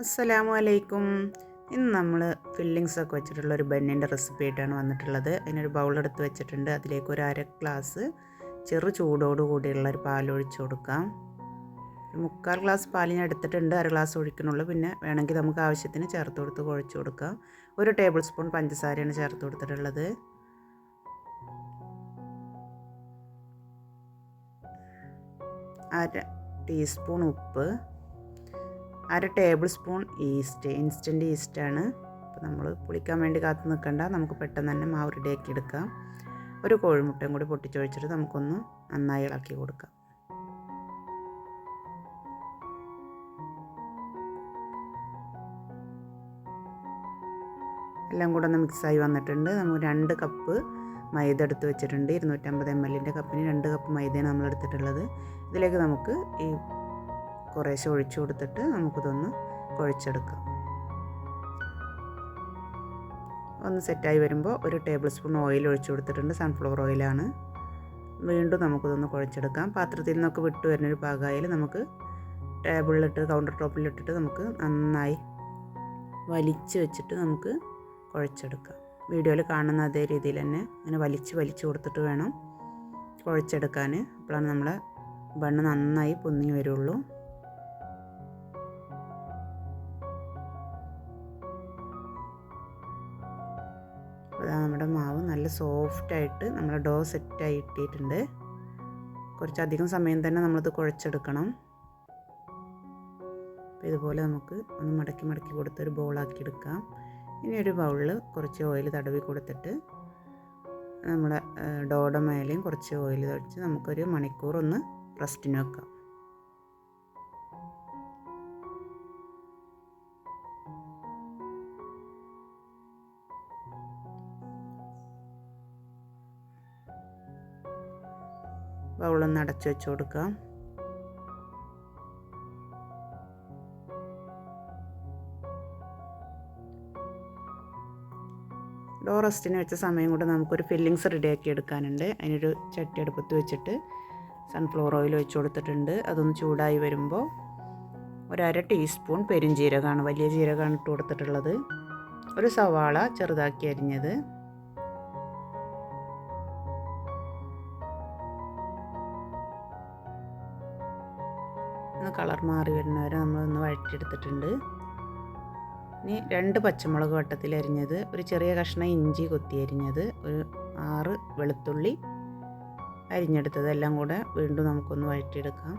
അസ്സലാമു അലൈക്കും. ഇന്ന് നമ്മൾ ഫില്ലിങ്സ് ഒക്കെ വെച്ചിട്ടുള്ള ഒരു ബന്നിൻ്റെ റെസിപ്പി ആയിട്ടാണ് വന്നിട്ടുള്ളത്. അതിനൊരു ബൗളെടുത്ത് വെച്ചിട്ടുണ്ട്. അതിലേക്ക് ഒരു 1/2 ഗ്ലാസ് ചെറു ചൂടോട് കൂടിയുള്ള ഒരു പാൽ ഒഴിച്ച് കൊടുക്കാം. 3/4 ഗ്ലാസ് പാൽ ഞാൻ എടുത്തിട്ടുണ്ട്. 1/2 ഗ്ലാസ് ഒഴിക്കണുള്ളൂ. പിന്നെ വേണമെങ്കിൽ നമുക്ക് ആവശ്യത്തിന് ചേർത്ത് കൊടുത്ത് കുഴച്ച് കൊടുക്കാം. 1 ടേബിൾ സ്പൂൺ പഞ്ചസാരയാണ് ചേർത്ത് കൊടുത്തിട്ടുള്ളത്. അര ടീസ്പൂൺ ഉപ്പ്, 1/2 ടേബിൾ സ്പൂൺ ഇൻസ്റ്റൻറ്റ് ഈസ്റ്റാണ്. അപ്പോൾ നമ്മൾ പുളിക്കാൻ വേണ്ടി കാത്തു നിൽക്കണ്ട, നമുക്ക് പെട്ടെന്ന് തന്നെ മാവ് റെഡിയാക്കി എടുക്കാം. ഒരു കോഴിമുട്ടയും കൂടി പൊട്ടിച്ചൊഴിച്ചിട്ട് നമുക്കൊന്ന് നന്നായി ഇളക്കി കൊടുക്കാം. എല്ലാം കൂടെ ഒന്ന് മിക്സായി വന്നിട്ടുണ്ട്. നമുക്ക് 2 കപ്പ് മൈദ എടുത്ത് വെച്ചിട്ടുണ്ട്. 250 ml കപ്പിന് 2 കപ്പ് മൈദയാണ് നമ്മൾ എടുത്തിട്ടുള്ളത്. ഇതിലേക്ക് നമുക്ക് ഈ കുറേശ്ശെ ഒഴിച്ചു കൊടുത്തിട്ട് നമുക്കിതൊന്ന് കുഴച്ചെടുക്കാം. ഒന്ന് സെറ്റായി വരുമ്പോൾ 1 ടേബിൾ സ്പൂൺ ഓയിൽ ഒഴിച്ചു കൊടുത്തിട്ടുണ്ട്. സൺഫ്ലവർ ഓയിലാണ്. വീണ്ടും നമുക്കിതൊന്ന് കുഴച്ചെടുക്കാം. പാത്രത്തിൽ നിന്നൊക്കെ വിട്ടു വരുന്നൊരു പാകമായാൽ നമുക്ക് ടേബിളിലിട്ട് കൗണ്ടർ ടോപ്പിലിട്ടിട്ട് നമുക്ക് നന്നായി വലിച്ച് വെച്ചിട്ട് നമുക്ക് കുഴച്ചെടുക്കാം. വീഡിയോയിൽ കാണുന്ന അതേ രീതിയിൽ തന്നെ അങ്ങനെ വലിച്ച് കൊടുത്തിട്ട് വേണം കുഴച്ചെടുക്കാൻ. അപ്പോഴാണ് നമ്മളെ ബണ്ണ് നന്നായി പൊന്നി വരുള്ളൂ. നമ്മുടെ മാവ് നല്ല സോഫ്റ്റായിട്ട് നമ്മുടെ ഡോ സെറ്റായി ഇട്ടിട്ടുണ്ട്. കുറച്ചധികം സമയം തന്നെ നമ്മളത് കുഴച്ചെടുക്കണം. അപ്പോൾ ഇതുപോലെ നമുക്ക് ഒന്ന് മടക്കി കൊടുത്തൊരു ബോളാക്കി എടുക്കാം. ഇനി ഒരു ബൗളിൽ കുറച്ച് ഓയിൽ തടവി കൊടുത്തിട്ട് നമ്മുടെ ഡോയുടെ മേലെയും കുറച്ച് ഓയിൽ തളിച്ച് നമുക്കൊരു മണിക്കൂർ ഒന്ന് റെസ്റ്റിന് വെക്കാം. ബൗളൊന്ന് അടച്ചു വെച്ച് കൊടുക്കാം. ഡോ റെസ്റ്റിന് വെച്ച സമയം കൊണ്ട് നമുക്കൊരു ഫില്ലിങ്സ് റെഡിയാക്കി എടുക്കാനുണ്ട്. അതിനൊരു ചട്ടി അടുപ്പത്ത് വെച്ചിട്ട് സൺഫ്ലവർ ഓയിൽ ഒഴിച്ച് കൊടുത്തിട്ടുണ്ട്. അതൊന്ന് ചൂടായി വരുമ്പോൾ 1/2 ടീസ്പൂൺ പെരുംജീരകമാണ്, വലിയ ജീരകമാണ് ഇട്ട് കൊടുത്തിട്ടുള്ളത്. ഒരു സവാള ചെറുതാക്കി അരിഞ്ഞത്, കളർ മാറി വരുന്നവരെ നമ്മളൊന്ന് വഴറ്റിയെടുത്തിട്ടുണ്ട്. ഇനി 2 പച്ചമുളക് വട്ടത്തിൽ അരിഞ്ഞത്, ഒരു ചെറിയ കഷ്ണം ഇഞ്ചി കൊത്തി അരിഞ്ഞത്, ഒരു 6 വെളുത്തുള്ളി അരിഞ്ഞെടുത്തത് എല്ലാം കൂടെ വീണ്ടും നമുക്കൊന്ന് വഴറ്റിയെടുക്കാം.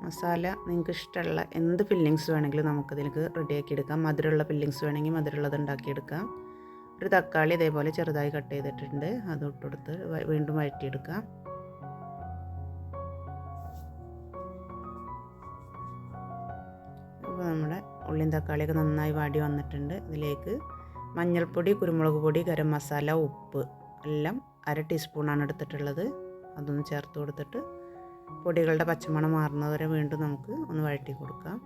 മസാല നിങ്ങൾക്ക് ഇഷ്ടമുള്ള എന്ത് ഫില്ലിങ്സ് വേണമെങ്കിലും നമുക്കതിലേക്ക് റെഡിയാക്കി എടുക്കാം. മധുരമുള്ള ഫില്ലിങ്സ് വേണമെങ്കിൽ മധുരമുള്ളത് ഉണ്ടാക്കിയെടുക്കാം. ഒരു തക്കാളി ഇതേപോലെ ചെറുതായി കട്ട് ചെയ്തിട്ടുണ്ട്, അത് ഇട്ടുകൊടുത്ത് വീണ്ടും വഴറ്റിയെടുക്കാം. അപ്പോൾ നമ്മുടെ ഉള്ളിയും തക്കാളിയൊക്കെ നന്നായി വാടി വന്നിട്ടുണ്ട്. ഇതിലേക്ക് മഞ്ഞൾപ്പൊടി, കുരുമുളക് പൊടി, ഗരം മസാല, ഉപ്പ് എല്ലാം 1/2 ടീസ്പൂണാണ് എടുത്തിട്ടുള്ളത്. അതൊന്ന് ചേർത്ത് കൊടുത്തിട്ട് പൊടികളുടെ പച്ചമണം മാറുന്നവരെ വീണ്ടും നമുക്ക് ഒന്ന് വഴറ്റി കൊടുക്കാം.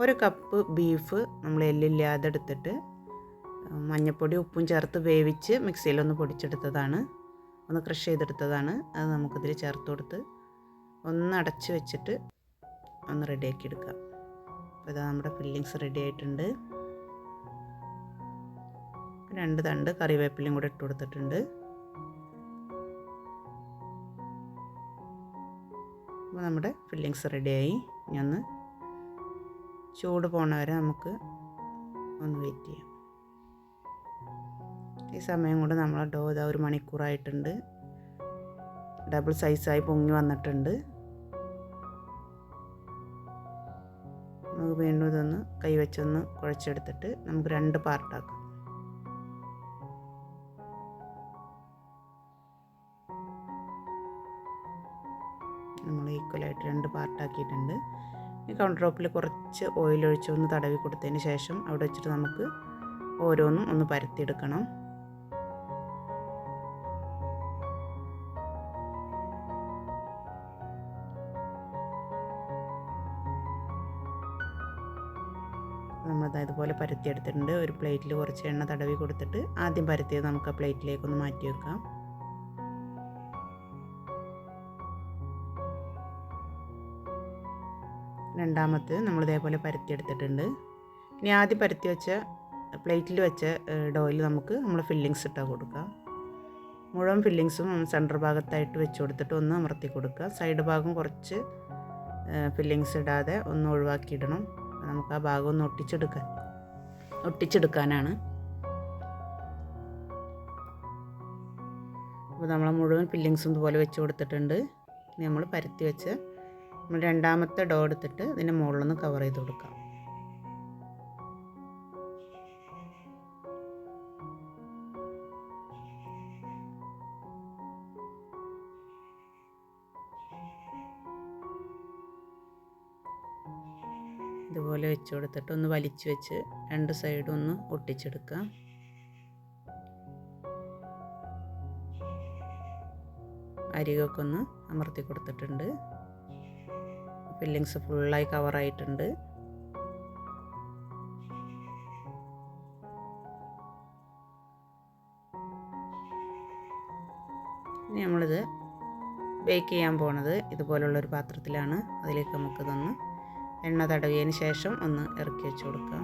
1 കപ്പ് ബീഫ് നമ്മൾ എല്ലില്ലാതെ എടുത്തിട്ട് മഞ്ഞൾപ്പൊടി ഉപ്പും ചേർത്ത് വേവിച്ച് മിക്സിയിലൊന്ന് പൊടിച്ചെടുത്തതാണ്, ഒന്ന് ക്രഷ് ചെയ്തെടുത്തതാണ്. അത് നമുക്കിതിൽ ചേർത്ത് കൊടുത്ത് ഒന്ന് അടച്ച് വെച്ചിട്ട് ഒന്ന് റെഡിയാക്കി എടുക്കാം. അപ്പോൾ ഇതാ നമ്മുടെ ഫില്ലിങ്സ് റെഡി ആയിട്ടുണ്ട്. 2 തണ്ട് കറിവേപ്പിലയും കൂടെ ഇട്ട് കൊടുത്തിട്ടുണ്ട്. അപ്പോൾ നമ്മുടെ ഫില്ലിങ്സ് റെഡിയായി. ഇനി ഒന്ന് ചൂട് പോണവരെ നമുക്ക് ഒന്ന് വെയിറ്റ് ചെയ്യാം. ഈ സമയം കൊണ്ട് നമ്മളെ ഡോ ഇതാ 1 മണിക്കൂറായിട്ടുണ്ട്. ഡബിൾ സൈസായി പൊങ്ങി വന്നിട്ടുണ്ട്. നമുക്ക് വീണ്ടും ഇതൊന്ന് കൈവച്ചൊന്ന് കുഴച്ചെടുത്തിട്ട് നമുക്ക് 2 പാർട്ടാക്കാം. നമ്മൾ ഈക്വലായിട്ട് 2 പാർട്ടാക്കിയിട്ടുണ്ട്. ഈ കൗണ്ടർ ടോപ്പിൽ കുറച്ച് ഓയിൽ ഒഴിച്ചൊന്ന് തടവി കൊടുത്തതിന് ശേഷം അവിടെ വെച്ചിട്ട് നമുക്ക് ഓരോന്നും ഒന്ന് പരത്തിയെടുക്കണം. നമ്മളത് ഇതുപോലെ പരത്തിയെടുത്തിട്ടുണ്ട്. ഒരു പ്ലേറ്റിൽ കുറച്ച് എണ്ണ തടവി കൊടുത്തിട്ട് ആദ്യം പരത്തിയത് നമുക്ക് ആ പ്ലേറ്റിലേക്കൊന്ന് മാറ്റി വെക്കാം. രണ്ടാമത്തെ നമ്മൾ ഇതേപോലെ പരത്തിയെടുത്തിട്ടുണ്ട്. ഇനി ആദ്യം പരത്തി വെച്ച പ്ലേറ്റിൽ വെച്ച ഡോയിൽ നമുക്ക് നമ്മൾ ഫില്ലിങ്സ് ഇട്ടാൽ കൊടുക്കാം. മുഴുവൻ ഫില്ലിങ്സും സെൻറ്റർ ഭാഗത്തായിട്ട് വെച്ച് കൊടുത്തിട്ട് ഒന്ന് അമർത്തി കൊടുക്കുക. സൈഡ് ഭാഗം കുറച്ച് ഫില്ലിങ്സ് ഇടാതെ ഒന്ന് ഒഴിവാക്കിയിടണം. നമുക്ക് ആ ഭാഗം ഒന്ന് ഒട്ടിച്ചെടുക്കാനാണ്. അപ്പോൾ നമ്മൾ മുഴുവൻ ഫില്ലിങ്സും ഇതുപോലെ വെച്ച് കൊടുത്തിട്ടുണ്ട്. ഇനി നമ്മൾ പരത്തി വെച്ച് നമ്മൾ രണ്ടാമത്തെ ഡോ എടുത്തിട്ട് ഇതിൻ്റെ മുകളിലൊന്ന് കവർ ചെയ്ത് കൊടുക്കാം. ഇതുപോലെ വെച്ച് കൊടുത്തിട്ട് ഒന്ന് വലിച്ചു വെച്ച് രണ്ട് സൈഡും ഒന്ന് ഒട്ടിച്ചെടുക്കാം. അരികൊക്കെ ഒന്ന് അമർത്തി കൊടുത്തിട്ടുണ്ട്. ഫില്ലിങ്സ് ഫുള്ളായി കവറായിട്ടുണ്ട്. ഇനി നമ്മളിത് ബേക്ക് ചെയ്യാൻ പോണത് ഇതുപോലുള്ളൊരു പാത്രത്തിലാണ്. അതിലേക്ക് നമുക്കിതൊന്ന് എണ്ണ തടവിയതിന് ശേഷം ഒന്ന് ഇറക്കി വെച്ച് കൊടുക്കാം.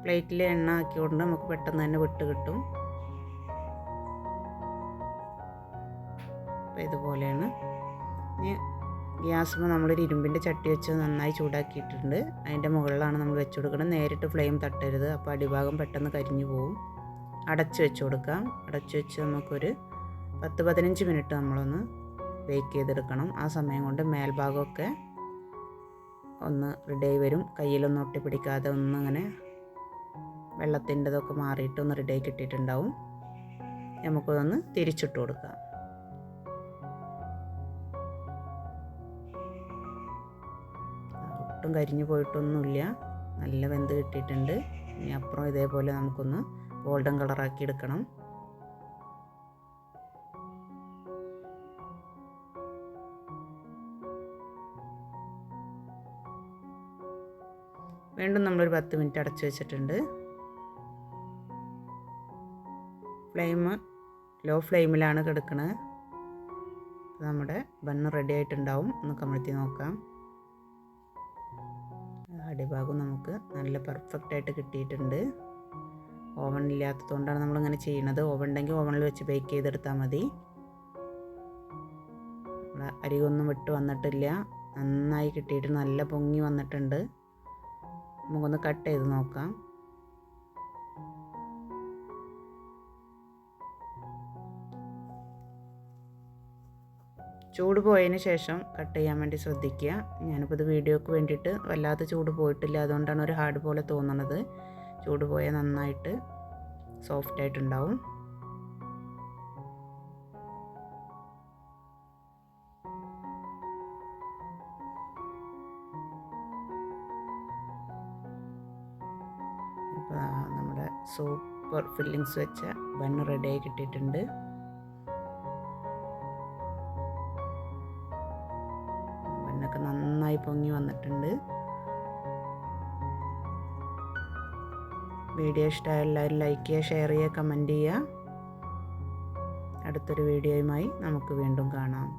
പ്ലേറ്റിൽ എണ്ണ ആക്കിക്കൊണ്ട് നമുക്ക് പെട്ടെന്ന് തന്നെ വിട്ട് കിട്ടും. അപ്പോൾ ഇതുപോലെയാണ്. ഇനി ഗ്യാസിൽ നമ്മളൊരു ഇരുമ്പിൻ്റെ ചട്ടി വെച്ച് നന്നായി ചൂടാക്കിയിട്ടുണ്ട്. അതിൻ്റെ മുകളിലാണ് നമ്മൾ വെച്ച് കൊടുക്കുന്നത്. നേരിട്ട് ഫ്ലെയിം തട്ടരുത്, അപ്പോൾ അടിഭാഗം പെട്ടെന്ന് കരിഞ്ഞു പോകും. അടച്ച് വെച്ച് കൊടുക്കാം. അടച്ച് വെച്ച് നമുക്കൊരു 10-15 മിനിറ്റ് നമ്മളൊന്ന് ബേക്ക് ചെയ്തെടുക്കണം. ആ സമയം കൊണ്ട് മേൽഭാഗമൊക്കെ ഒന്ന് റെഡിയായി വരും. കയ്യിലൊന്നും ഒട്ടിപ്പിടിക്കാതെ ഒന്നിങ്ങനെ വെള്ളത്തിൻ്റെതൊക്കെ മാറിയിട്ട് ഒന്ന് റെഡിയായി കിട്ടിയിട്ടുണ്ടാവും. നമുക്കതൊന്ന് തിരിച്ചിട്ട് കൊടുക്കാം. ഒട്ടും കരിഞ്ഞു പോയിട്ടൊന്നുമില്ല, നല്ല വെന്ത് കിട്ടിയിട്ടുണ്ട്. ഇനി അപ്പുറം ഇതേപോലെ നമുക്കൊന്ന് ഗോൾഡൻ കളറാക്കി എടുക്കണം. വീണ്ടും നമ്മളൊരു 10 മിനിറ്റ് അടച്ചു വെച്ചിട്ടുണ്ട്. ഫ്ലെയിം ലോ ഫ്ലെയിമിലാണ് കിടക്കുന്നത്. നമ്മുടെ ബണ്ണ് റെഡി ആയിട്ടുണ്ടാവും. ഒന്ന് കമഴ്ത്തി നോക്കാം. അടിഭാഗം നമുക്ക് നല്ല പെർഫെക്റ്റായിട്ട് കിട്ടിയിട്ടുണ്ട്. ഓവൻ ഇല്ലാത്തതുകൊണ്ടാണ് നമ്മളിങ്ങനെ ചെയ്യുന്നത്. ഓവൻ ഉണ്ടെങ്കിൽ ഓവനിൽ വെച്ച് ബേക്ക് ചെയ്തെടുത്താൽ മതി. അരികൊന്നും വിട്ട് വന്നിട്ടില്ല, നന്നായി കിട്ടിയിട്ട് നല്ല പൊങ്ങി വന്നിട്ടുണ്ട്. നമുക്കൊന്ന് കട്ട് ചെയ്ത് നോക്കാം. ചൂട് പോയതിന് ശേഷം കട്ട് ചെയ്യാൻ വേണ്ടി ശ്രദ്ധിക്കുക. ഞാനിപ്പോൾ ഇത് വീഡിയോക്ക് വേണ്ടിയിട്ട് വല്ലാത്ത ചൂട് പോയിട്ടില്ല, അതുകൊണ്ടാണ് ഒരു ഹാർഡ് പോലെ തോന്നുന്നത്. ചൂട് പോയാൽ നന്നായിട്ട് സോഫ്റ്റായിട്ടുണ്ടാവും. ഇപ്പോൾ നമ്മുടെ സൂപ്പർ ഫില്ലിങ്സ് വെച്ച ബണ്ണ് റെഡിയായി കിട്ടിയിട്ടുണ്ട്. ബണ്ണൊക്കെ നന്നായി പൊങ്ങി വന്നിട്ടുണ്ട്. വീഡിയോ ഇഷ്ടമായ എല്ലാവരും ലൈക്ക് ചെയ്യുക, ഷെയർ ചെയ്യുക, കമൻറ്റ് ചെയ്യുക. അടുത്തൊരു വീഡിയോയുമായി നമുക്ക് വീണ്ടും കാണാം.